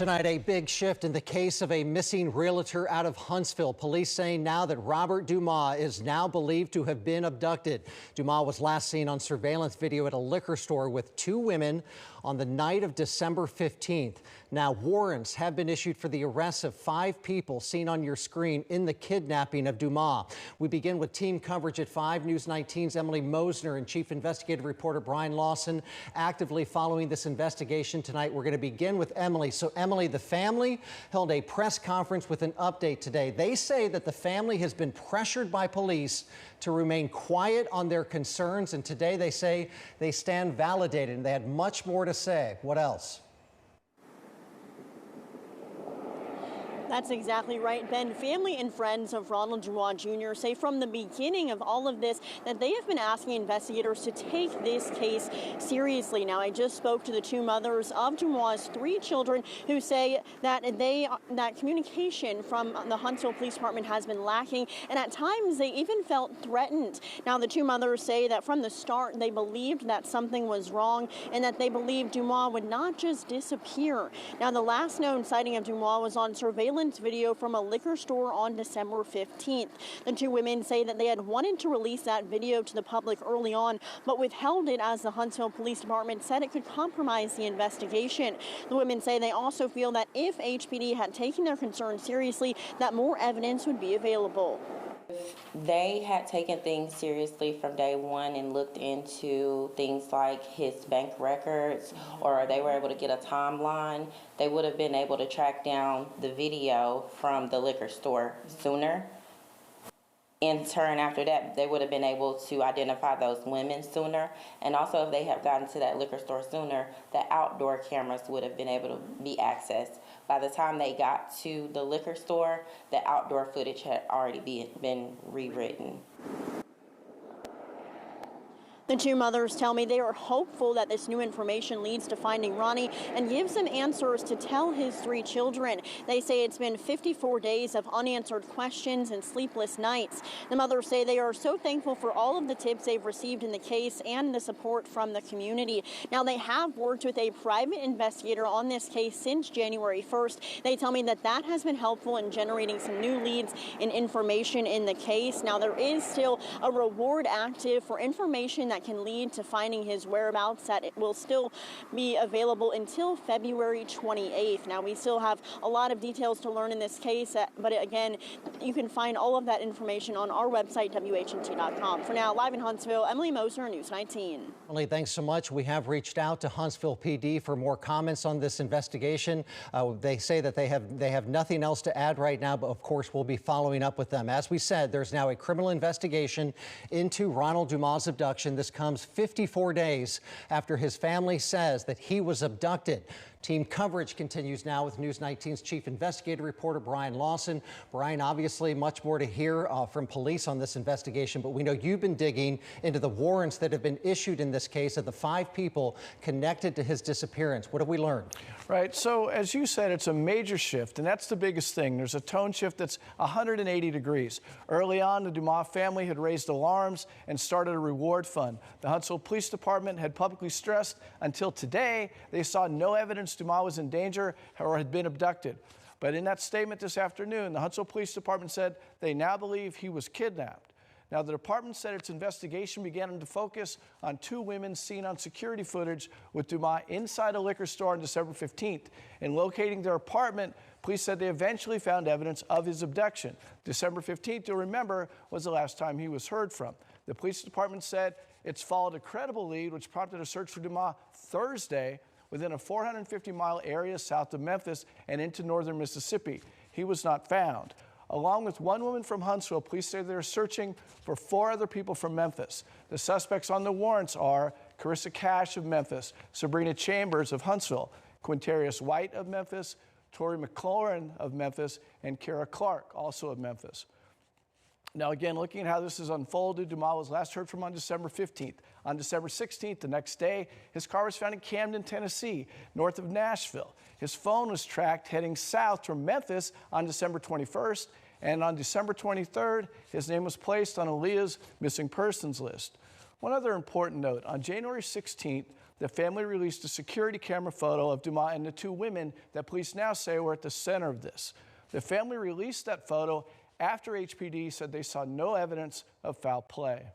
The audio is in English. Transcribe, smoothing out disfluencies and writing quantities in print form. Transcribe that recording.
Tonight, a big shift in the case of a missing realtor out of Huntsville. Police saying now that Robert Dumas is now believed to have been abducted. Dumas was last seen on surveillance video at a liquor store with two women on the night of December 15th. Now, warrants have been issued for the arrest of 5 people seen on your screen in the kidnapping of Dumas. We begin with team coverage at 5 News 19's Emily Mosner and Chief Investigative Reporter Brian Lawson actively following this investigation tonight. We're going to begin with Emily. So, Emily, the family held a press conference with an update today. They say that the family has been pressured by police to remain quiet on their concerns, and today they say they stand validated and they had much more to say. What else? That's exactly right, Ben. Family and friends of Ronald Dumas Jr. say from the beginning of all of this that they have been asking investigators to take this case seriously. Now, I just spoke to the two mothers of Dumas' 3 children who say that that communication from the Huntsville Police Department has been lacking, and at times they even felt threatened. Now, the two mothers say that from the start they believed that something was wrong and that they believed Dumas would not just disappear. Now, the last known sighting of Dumas was on surveillance video from a liquor store on December 15th. The two women say that they had wanted to release that video to the public early on, but withheld it as the Huntsville Police Department said it could compromise the investigation. The women say they also feel that if HPD had taken their concerns seriously, that more evidence would be available. If they had taken things seriously from day one and looked into things like his bank records, or they were able to get a timeline, they would have been able to track down the video from the liquor store sooner. In turn, after that, they would have been able to identify those women sooner. And also, if they had gotten to that liquor store sooner, the outdoor cameras would have been able to be accessed. By the time they got to the liquor store, the outdoor footage had already been rewritten. The two mothers tell me they are hopeful that this new information leads to finding Ronnie and gives them answers to tell his 3 children. They say it's been 54 days of unanswered questions and sleepless nights. The mothers say they are so thankful for all of the tips they've received in the case and the support from the community. Now, they have worked with a private investigator on this case since January 1st. They tell me that that has been helpful in generating some new leads and information in the case. Now, there is still a reward active for information that can lead to finding his whereabouts, that it will still be available until February 28th. Now, we still have a lot of details to learn in this case, but again, you can find all of that information on our website, WHNT.com. For now, live in Huntsville, Emily Moser, News 19. Emily, thanks so much. We have reached out to Huntsville PD for more comments on this investigation. They say that they have nothing else to add right now, but of course, we'll be following up with them. As we said, there's now a criminal investigation into Ronald Dumas' abduction. This comes 54 days after his family says that he was abducted. Team coverage continues now with News 19's Chief Investigative Reporter Brian Lawson. Brian, obviously much more to hear from police on this investigation, but we know you've been digging into the warrants that have been issued in this case of the 5 people connected to his disappearance. What have we learned? Right, so as you said, it's a major shift, and that's the biggest thing. There's a tone shift that's 180 degrees. Early on, the Dumas family had raised alarms and started a reward fund. The Huntsville Police Department had publicly stressed until today they saw no evidence Dumas was in danger or had been abducted. But in that statement this afternoon, the Huntsville Police Department said they now believe he was kidnapped. Now, the department said its investigation began to focus on 2 women seen on security footage with Dumas inside a liquor store on December 15th. In locating their apartment, police said they eventually found evidence of his abduction. December 15th, you'll remember, was the last time he was heard from. The police department said it's followed a credible lead, which prompted a search for Dumas Thursday within a 450-mile area south of Memphis and into northern Mississippi. He was not found. Along with 1 woman from Huntsville, police say they're searching for 4 other people from Memphis. The suspects on the warrants are Carissa Cash of Memphis, Sabrina Chambers of Huntsville, Quintarius White of Memphis, Tori McLaurin of Memphis, and Kara Clark, also of Memphis. Now, again, looking at how this has unfolded, Dumas was last heard from on December 15th. On December 16th, the next day, his car was found in Camden, Tennessee, north of Nashville. His phone was tracked heading south from Memphis on December 21st, and on December 23rd, his name was placed on Aaliyah's missing persons list. One other important note, on January 16th, The family released a security camera photo of Dumas and the two women that police now say were at the center of this. The family released that photo after HPD said they saw no evidence of foul play.